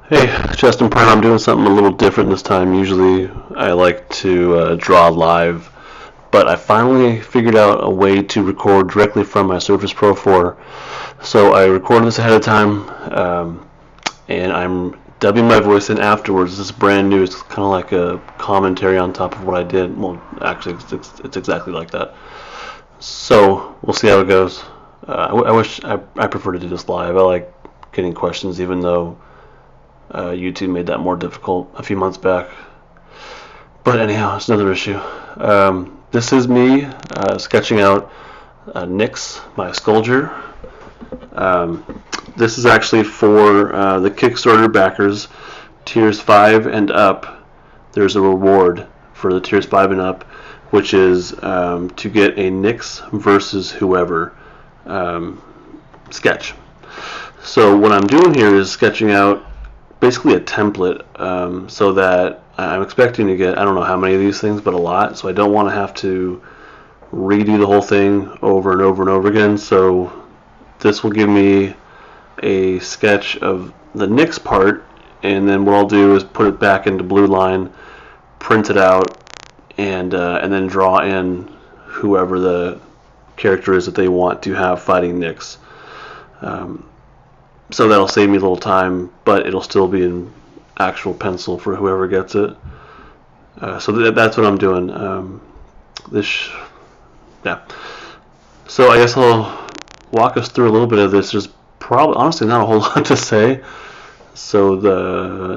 Hey, Justin Pratt. I'm doing something a little different this time. Usually I like to draw live, but I finally figured out a way to record directly from my Surface Pro 4. So I recorded this ahead of time, and I'm dubbing my voice in afterwards. This is brand new. It's kind of like a commentary on top of what I did. Well, actually, it's exactly like that. So we'll see how it goes. I wish I prefer to do this live. I like getting questions, even though YouTube made that more difficult a few months back. But anyhow, it's another issue. This is me sketching out Nyx, my Scourger. This is actually for the Kickstarter backers, tiers 5 and up. There's a reward for the tiers 5 and up, which is to get a Nyx versus whoever sketch. So what I'm doing here is sketching out basically a template, so that I'm expecting to get, I don't know how many of these things, but a lot. So I don't want to have to redo the whole thing over and over and over again. So this will give me a sketch of the Nyx part, and then what I'll do is put it back into Blue Line, print it out, and then draw in whoever the character is that they want to have fighting Nyx. So that'll save me a little time, but it'll still be in actual pencil for whoever gets it. So that's what I'm doing. Yeah. So I guess I'll walk us through a little bit of this. There's probably, honestly, not a whole lot to say. So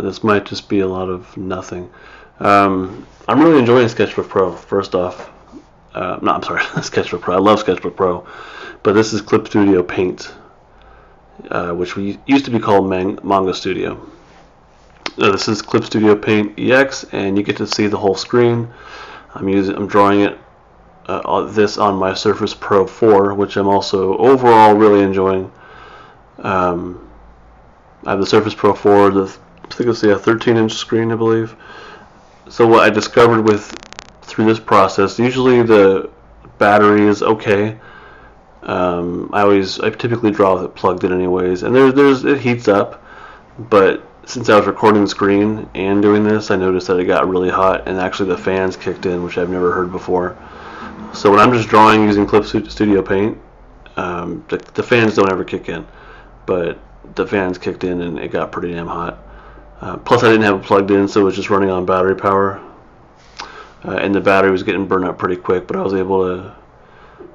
this might just be a lot of nothing. I'm really enjoying Sketchbook Pro. First off, no, I'm sorry, Sketchbook Pro. I love Sketchbook Pro, but this is Clip Studio Paint, which we used to be called Manga Studio. This is Clip Studio Paint EX, and you get to see the whole screen. I'm drawing it this on my Surface Pro 4, which I'm also overall really enjoying. I have the Surface Pro 4. I think it's a 13-inch screen, I believe. So what I discovered through this process, usually the battery is okay. I typically draw with it plugged in anyways, and it heats up, but since I was recording the screen and doing this, I noticed that it got really hot, and actually the fans kicked in, which I've never heard before. So when I'm just drawing using Clip Studio Paint, the fans don't ever kick in, but the fans kicked in and it got pretty damn hot. Plus I didn't have it plugged in, so it was just running on battery power, and the battery was getting burned up pretty quick, but I was able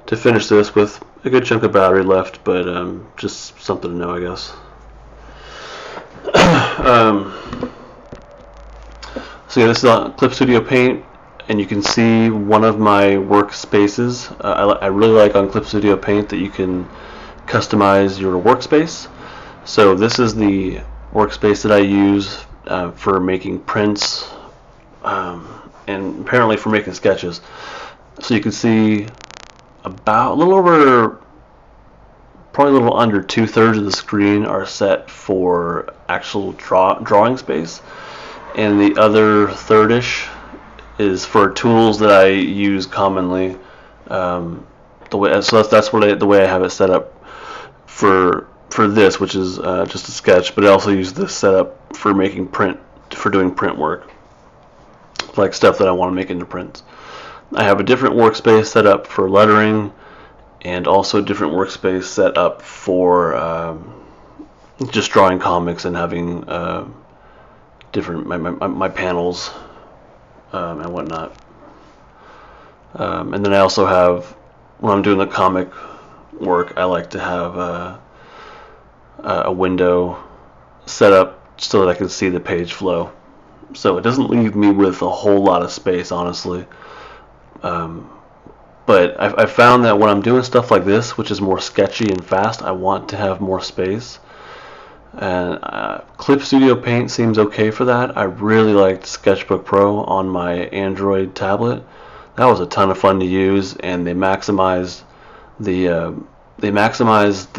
to finish this with a good chunk of battery left, but just something to know, I guess. So yeah, this is on Clip Studio Paint, and you can see one of my workspaces. I really like on Clip Studio Paint that you can customize your workspace. So this is the workspace that I use for making prints, and apparently for making sketches. So you can see about a little over, probably a little under 2/3 of the screen are set for actual drawing space, and the other third-ish is for tools that I use commonly. So that's the way I have it set up for this, which is just a sketch. But I also use this setup for doing print work, like stuff that I want to make into prints. I have a different workspace set up for lettering, and also a different workspace set up for just drawing comics and having different my panels and whatnot. And then I also have, when I'm doing the comic work, I like to have a window set up so that I can see the page flow. So it doesn't leave me with a whole lot of space, honestly. But I found that when I'm doing stuff like this, which is more sketchy and fast, I want to have more space. And Clip Studio Paint seems okay for that. I really liked Sketchbook Pro on my Android tablet. That was a ton of fun to use, and they maximized the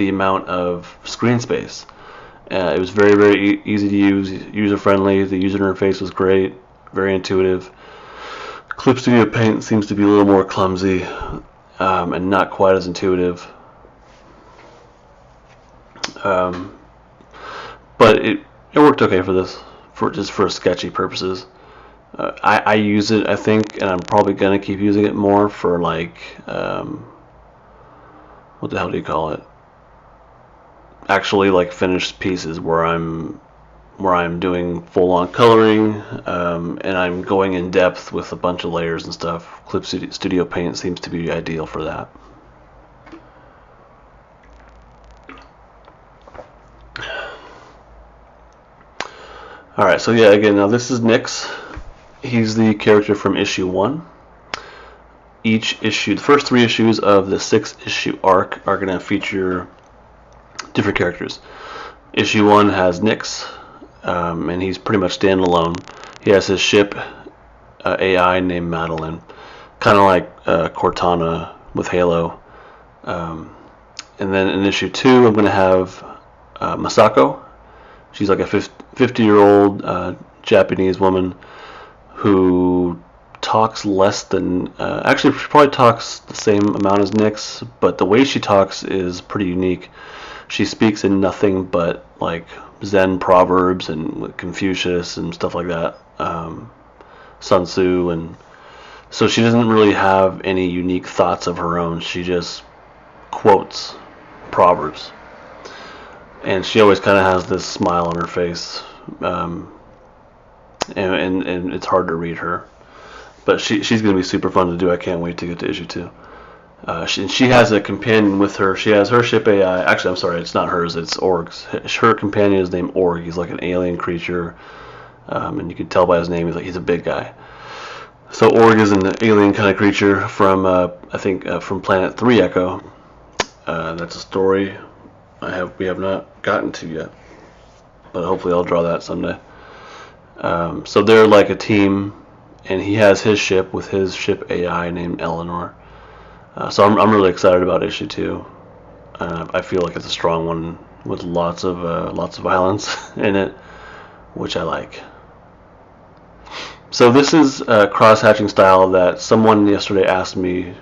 amount of screen space. It was very, very easy to use, user friendly. The user interface was great, very intuitive. Clip Studio Paint seems to be a little more clumsy and not quite as intuitive. But it worked okay for this, for sketchy purposes. I use it, I think, and I'm probably gonna keep using it more for like, what the hell do you call it? Actually, like finished pieces where I'm doing full-on coloring, and I'm going in depth with a bunch of layers and stuff. Clip Studio Paint seems to be ideal for that. Alright, so yeah, again, now this is Nyx. He's the character from issue 1. Each issue, the first 3 issues of the 6-issue arc are going to feature different characters. Issue 1 has Nyx, and he's pretty much standalone. He has his ship, AI named Madeline, kind of like Cortana with Halo. And then in issue 2, I'm going to have Masako. She's like a 50-year-old Japanese woman who talks less than... actually, she probably talks the same amount as Nyx, but the way she talks is pretty unique. She speaks in nothing but like Zen proverbs and Confucius and stuff like that, Sun Tzu, and so she doesn't really have any unique thoughts of her own. She just quotes proverbs, and she always kind of has this smile on her face, and it's hard to read her, but she's going to be super fun to do. I can't wait to get to issue 2. She has a companion with her. She has her ship AI. Actually, I'm sorry, it's not hers. It's Org's. Her companion is named Org. He's like an alien creature, and you can tell by his name he's a big guy. So Org is an alien kind of creature from I think from Planet 3 Echo. That's a story we have not gotten to yet, but hopefully I'll draw that someday. So they're like a team, and he has his ship with his ship AI named Eleanor. So I'm really excited about issue 2. I feel like it's a strong one with lots of violence in it, which I like. So this is a cross-hatching style that someone yesterday asked me,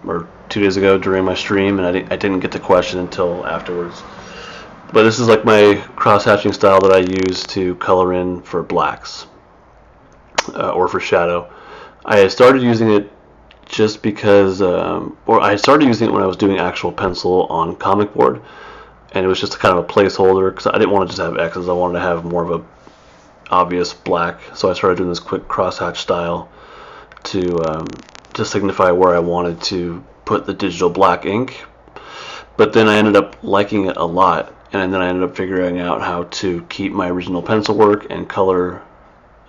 or 2 days ago during my stream, and I didn't get the question until afterwards. But this is like my cross-hatching style that I use to color in for blacks or for shadow. I started using it just because, or I started using it when I was doing actual pencil on comic board, and it was just kind of a placeholder because I didn't want to just have X's. I wanted to have more of a obvious black, so I started doing this quick crosshatch style to signify where I wanted to put the digital black ink. But then I ended up liking it a lot, and then I ended up figuring out how to keep my original pencil work and color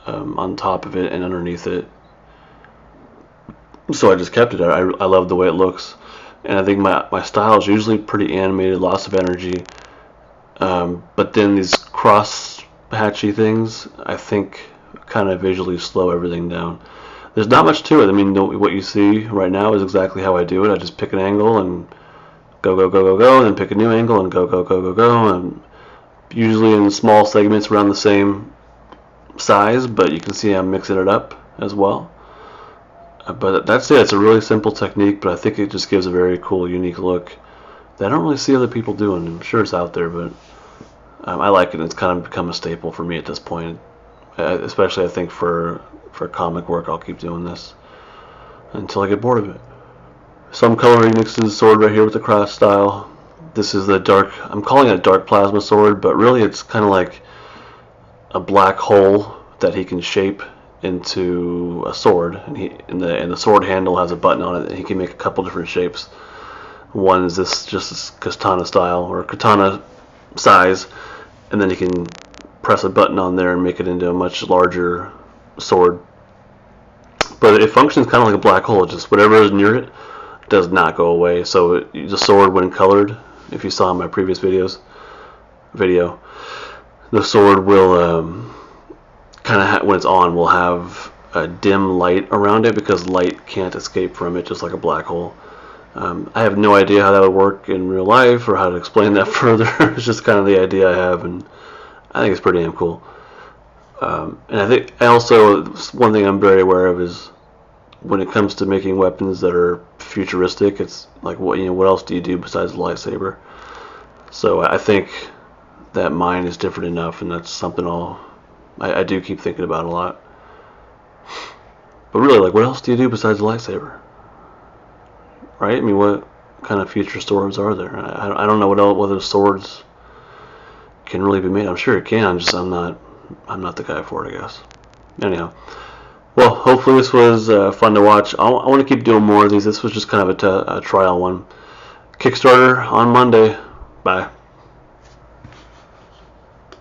on top of it and underneath it. So I just kept it. I love the way it looks, and I think my style is usually pretty animated, lots of energy. But then these cross-hatchy things, I think, kind of visually slow everything down. There's not much to it. I mean, what you see right now is exactly how I do it. I just pick an angle and go, go, go, go, go, and then pick a new angle and go, go, go, go, go, and usually in small segments around the same size, but you can see I'm mixing it up as well. But that's it. It's a really simple technique, but I think it just gives a very cool, unique look that I don't really see other people doing. I'm sure it's out there, but I like it. It's kind of become a staple for me at this point. Especially, I think, for comic work, I'll keep doing this until I get bored of it. So I'm coloring Nyx's sword right here with the cross style. This is the dark, I'm calling it a dark plasma sword, but really it's kind of like a black hole that he can shape into a sword, and the sword handle has a button on it, and he can make a couple different shapes. One is this katana style or katana size, and then he can press a button on there and make it into a much larger sword. But it functions kind of like a black hole. Just whatever is near it does not go away. So the sword, when colored, if you saw in my previous video, the sword will kind of when it's on will have a dim light around it because light can't escape from it, just like a black hole. I have no idea how that would work in real life or how to explain that further. It's just kind of the idea I have, and I think it's pretty damn cool. And I think also one thing I'm very aware of is when it comes to making weapons that are futuristic, it's like what else do you do besides a lightsaber? So I think that mine is different enough, and that's something I do keep thinking about a lot. But really, like, what else do you do besides the lightsaber? Right? I mean, what kind of future swords are there? I don't know whether swords can really be made. I'm sure it can. I'm not the guy for it, I guess. Anyhow, well, hopefully this was fun to watch. I want to keep doing more of these. This was just kind of a trial one. Kickstarter on Monday. Bye.